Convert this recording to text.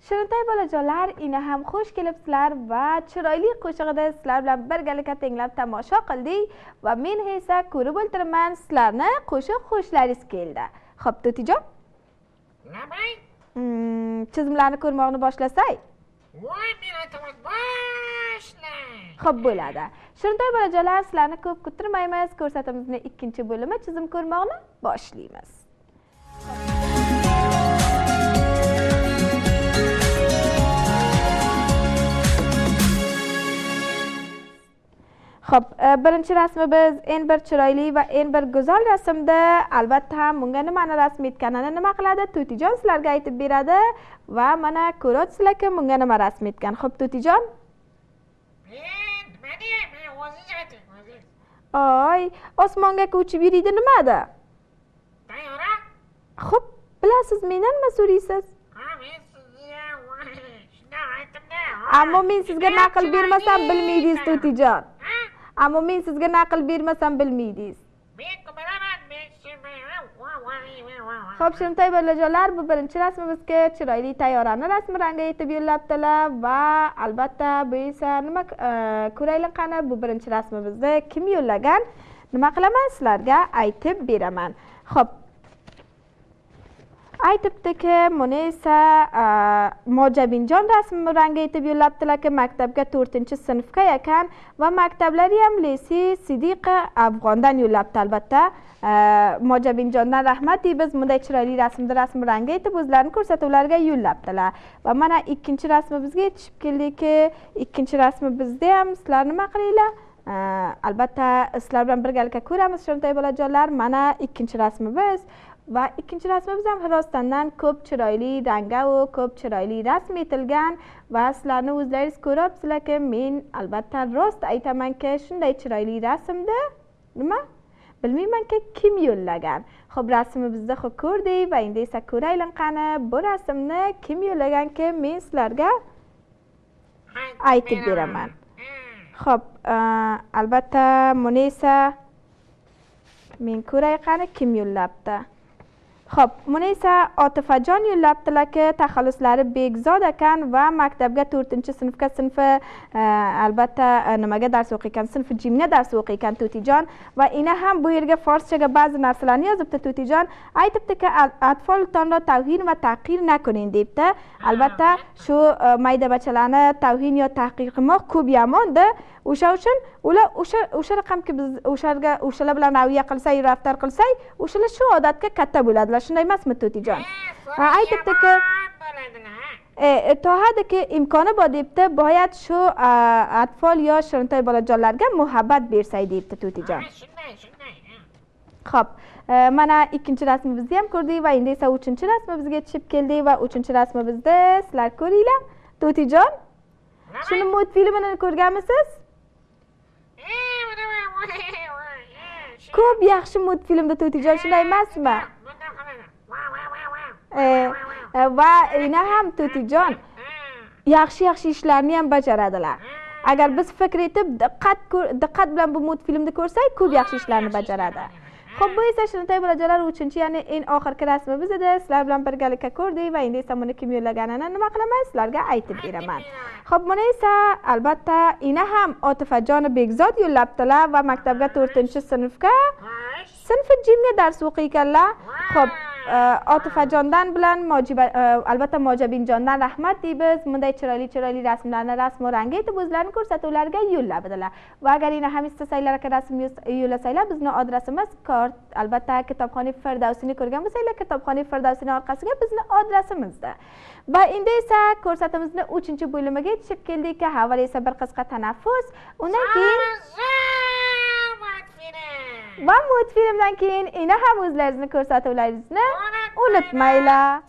Shirintoy bolajonlar, ina ham xush kelibsizlar va chiroyli qo'shig'ida sizlar bilan birgalikda tinglab tomosha qildik va men esa ko'rib o'tiraman sizlarni qo'shiq xushlaringiz keldi. Xo'p, To'tijon? Nima? Chizimlarni ko'rmoqni boshlasak? Voy, men aytaman, boshlang. Xo'p, bo'ladi. Shirintoy bolajonlar, sizlarni ko'p kuttirmaymiz. Ko'rsatuvimizning ikkinchi bo'limi chizim ko'rmoqni boshlaymiz. Xo'p, birinchi rasmimiz eng bir chiroyli va eng bir go'zal rasmda. Albatta, bunga nimani rasm etganini nima qiladi? To'tijon sizlarga aytib beradi va mana ko'ryapsizlar-ku, bunga nima rasm etgan. Xo'p, To'tijon? Nima deyman, o'zingiz ayting, o'zingiz. Oy, osmonga uchib yuridi nimada? Tayyora? Xo'p, bilasiz, mendan nima so'raysiz? Ha, men sizga shunday aytdim-da. Ammo men sizga naql bermasam bilmaydingiz, To'tijon. Ammo men sizga naql bermasam bilmaydingiz. Men bilaman, men tushunmayman. Xo'p, Shirintoy bolajonlar, bu birinchi rasmimizga chiroyli tayyorani rasmi rangga etib yo'llabdilar va albatta bu esa nima ko'raylik qani, bu birinchi rasmimizni kim yo'llagan? Nima qilaman sizlarga aytib beraman. Xo'p, aytibdiki, buni esa Mojabinjon rasmini rangga etib yo'llabdilar-ki, maktabga 4-sinfga ekan va maktablari ham Lesi Sidiqa Afg'ondan yo'llabdi. Albatta, Mojabinjondan rahmat deymiz. Bunday chiroyli rasmni rangga etib o'zlarining ko'rsatuvlariga yo'llabdilar. Va mana ikkinchi rasmimizga yetishib keldikki, ikkinchi rasmimizda ham sizlar nima qilinglar? Albatta, sizlar bilan birgalikda ko'ramiz Shirintoy bolajonlar. Mana ikkinchi rasmimiz. Va ikkinchi rasmimiz ham rostandan ko'p chiroyli rangga va ko'p chiroyli rasm etilgan va sizlarni o'zlaringiz ko'ryapsizlar-ki, men albatta rost aytamanki, shunday chiroyli rasmda nima? Bilmayman-ki, kim yo'llagan. Xo'p, rasmimizni ko'rdik va endi esa ko'raylik qani, bu rasmni kim yo'llaganki, men sizlarga aytib beraman. Xo'p, albatta, buni esa men ko'ray qani, kim yo'llabdi. Xo'p, buni esa Otifajon yo'llabdilar-ki, taxalluslari Begzod ekan va maktabga 4-sinfga albatta nimaga dars o'qiykan? Sinfi jimga dars o'qiykan To'tijon va ina ham bu yerga forschaga ba'zi narsalarni yozibdi To'tijon. Aytibdiki, atfol tonro tavhin va tahqir nakuning debdi. Albatta, shu mayda bachalarni tavhin yo tahqir qilmoq ko'p yomon-da. O'sha uchun ular o'sha raqamki biz o'shalar bilan raviya qilsak, raftar qilsak, o'shalar shu odatga katta bo'ladilar. Shunday emasmi, To'tijon? Aytibdiki, tohadiki imkoni bor debdi, boyat shu atfol yo Shirintoy bolajonlarga muhabbat bersay debdi To'tijon. Shunday. Xo'p, mana ikkinchi rasmimizni ham ko'rdik va endi esa uchinchi rasmimizga yetishib keldik va uchinchi rasmimizda sizlar ko'ringlar. To'tijon, shuni multfilmini ko'rganmisiz? Ko'p yaxshi multfilmda To'tijon, shunday emasmi? Va ina ham To'tijon yaxshi ishlarni ham bajaradilar. Agar biz fikr etib diqqat bilan bu multfilmni ko'rsak, ko'p yaxshi ishlarni bajaradi. Xo'p, bu esa Shirintoy bolajonlar uchinchi, ya'ni eng oxirgi rasmimiz edi. Sizlar bilan birgalikda ko'rdik va endi esa buni kim yo'llaganini nima qilaman, sizlarga aytib beraman. Xo'p, buni esa albatta ina ham Otifajon Begzod yo'llabdilar va maktabga 4-sinfga sinfi jimga dars o'qiykanlar. Xo'p, Otifajondan bilan albatta Mojabinjondan rahmat deymiz. Bunday chiroyli rasmlarni rasm rangga etib o'zlarining ko'rsatuvlariga yo'llabdilar. Va agar yana ham istasanglar rasm yo'llasanglar, bizning adresimiz albatta Kitobxona Firdavsini ko'rgan bo'lsanglar, Kitobxona Firdavsini orqasiga bizning adresimizda. Va endi esa ko'rsatuvimizning 3-bo'limiga yetishib keldik. Avval esa bir qisqa tanaffus, undan keyin va multfilmdan keyin ina ham o'zlaringizni ko'rsatuvlaringizni unutmanglar.